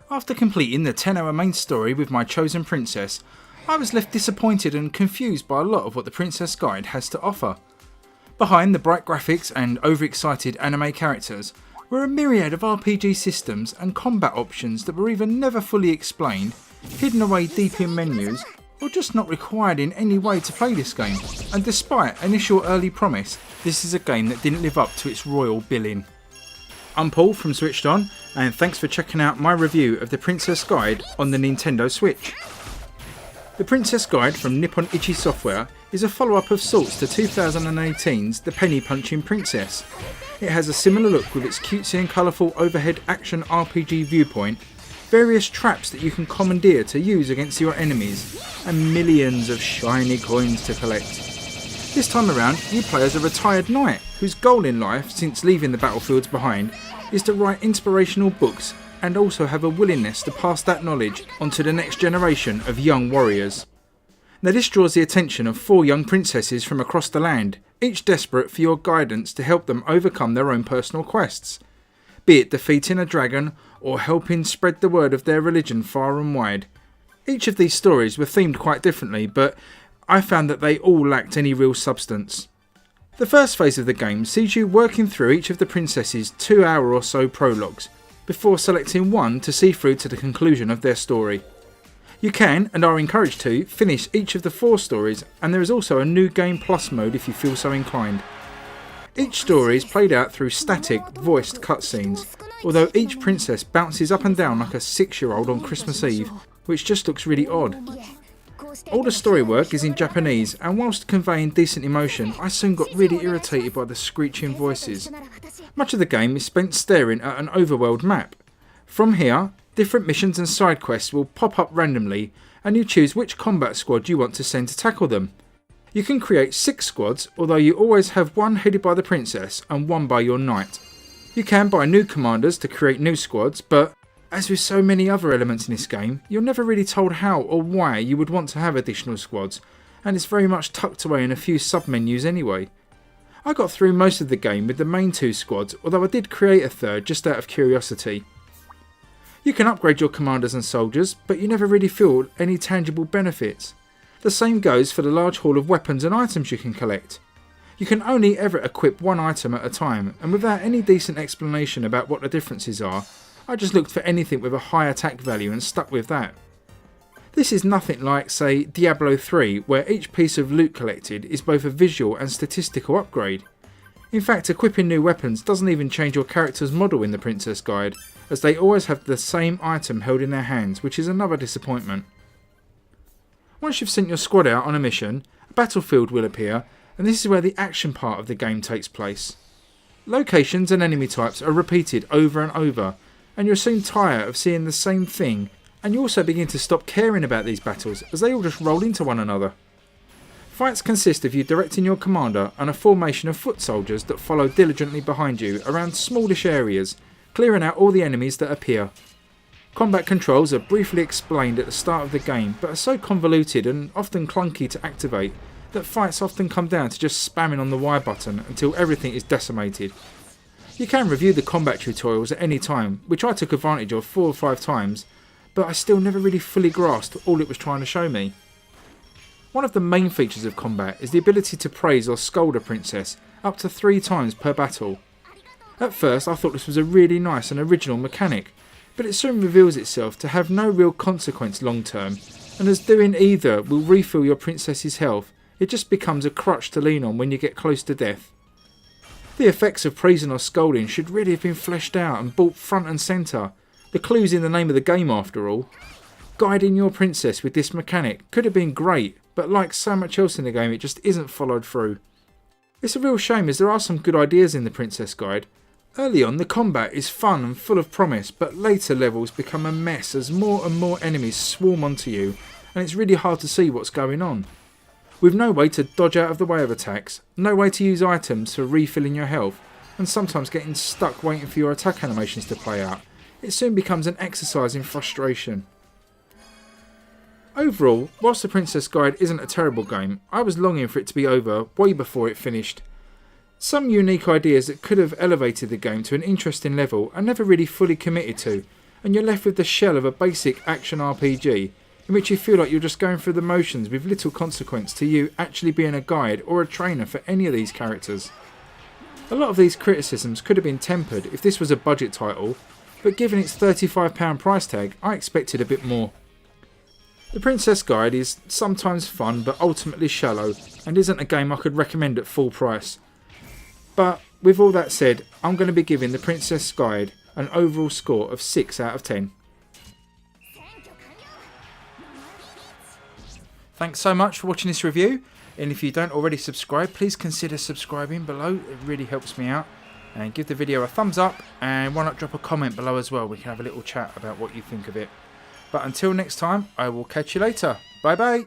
After completing the 10-hour main story with my chosen princess, I was left disappointed and confused by a lot of what the Princess Guide has to offer. Behind the bright graphics and overexcited anime characters were a myriad of RPG systems and combat options that were either never fully explained, hidden away deep in menus, or just not required in any way to play this game. And despite initial early promise, this is a game that didn't live up to its royal billing. I'm Paul from SwitchedOn, and thanks for checking out my review of the Princess Guide on the Nintendo Switch. The Princess Guide from Nippon Ichi Software is a follow-up of sorts to 2018's The Penny Punching Princess. It has a similar look with its cutesy and colourful overhead action RPG viewpoint, various traps that you can commandeer to use against your enemies, and millions of shiny coins to collect. This time around, you play as a retired knight whose goal in life, since leaving the battlefields behind, is to write inspirational books and also have a willingness to pass that knowledge onto the next generation of young warriors. Now this draws the attention of 4 young princesses from across the land, each desperate for your guidance to help them overcome their own personal quests, be it defeating a dragon or helping spread the word of their religion far and wide. Each of these stories were themed quite differently, but I found that they all lacked any real substance. The first phase of the game sees you working through each of the princesses' 2-hour or so prologues, before selecting one to see through to the conclusion of their story. You can, and are encouraged to, finish each of the 4 stories, and there is also a new Game Plus mode if you feel so inclined. Each story is played out through static, voiced cutscenes, although each princess bounces up and down like a 6-year-old on Christmas Eve, which just looks really odd. All the story work is in Japanese, and whilst conveying decent emotion, I soon got really irritated by the screeching voices. Much of the game is spent staring at an overworld map. From here, different missions and side quests will pop up randomly, and you choose which combat squad you want to send to tackle them. You can create 6 squads, although you always have one headed by the princess and one by your knight. You can buy new commanders to create new squads, but as with so many other elements in this game, you're never really told how or why you would want to have additional squads, and it's very much tucked away in a few sub-menus anyway. I got through most of the game with the main 2 squads, although I did create a third just out of curiosity. You can upgrade your commanders and soldiers, but you never really feel any tangible benefits. The same goes for the large haul of weapons and items you can collect. You can only ever equip one item at a time, and without any decent explanation about what the differences are, I just looked for anything with a high attack value and stuck with that. This is nothing like, say, Diablo 3, where each piece of loot collected is both a visual and statistical upgrade. In fact, equipping new weapons doesn't even change your character's model in the Princess Guide, as they always have the same item held in their hands, which is another disappointment. Once you've sent your squad out on a mission, a battlefield will appear, and this is where the action part of the game takes place. Locations and enemy types are repeated over and over, and you're soon tired of seeing the same thing, and you also begin to stop caring about these battles as they all just roll into one another. Fights consist of you directing your commander and a formation of foot soldiers that follow diligently behind you around smallish areas, clearing out all the enemies that appear. Combat controls are briefly explained at the start of the game, but are so convoluted and often clunky to activate that fights often come down to just spamming on the Y button until everything is decimated. You can review the combat tutorials at any time, which I took advantage of 4 or 5 times, but I still never really fully grasped all it was trying to show me. One of the main features of combat is the ability to praise or scold a princess up to 3 times per battle. At first I thought this was a really nice and original mechanic, but it soon reveals itself to have no real consequence long term, and as doing either will refill your princess's health, it just becomes a crutch to lean on when you get close to death. The effects of praising or scolding should really have been fleshed out and brought front and centre. The clue's in the name of the game after all. Guiding your princess with this mechanic could have been great, but like so much else in the game it just isn't followed through. It's a real shame as there are some good ideas in the Princess Guide. Early on the combat is fun and full of promise, but later levels become a mess as more and more enemies swarm onto you, and it's really hard to see what's going on. With no way to dodge out of the way of attacks, no way to use items for refilling your health, and sometimes getting stuck waiting for your attack animations to play out, it soon becomes an exercise in frustration. Overall, whilst the Princess Guide isn't a terrible game, I was longing for it to be over way before it finished. Some unique ideas that could have elevated the game to an interesting level are never really fully committed to, and you're left with the shell of a basic action RPG in which you feel like you're just going through the motions with little consequence to you actually being a guide or a trainer for any of these characters. A lot of these criticisms could have been tempered if this was a budget title, but given its £35 price tag, I expected a bit more. The Princess Guide is sometimes fun but ultimately shallow and isn't a game I could recommend at full price. But with all that said, I'm going to be giving the Princess Guide an overall score of 6 out of 10. Thanks so much for watching this review, and if you don't already subscribe, please consider subscribing below. It really helps me out. And give the video a thumbs up, and why not drop a comment below as well. We can have a little chat about what you think of it. But until next time, I will catch you later. Bye bye.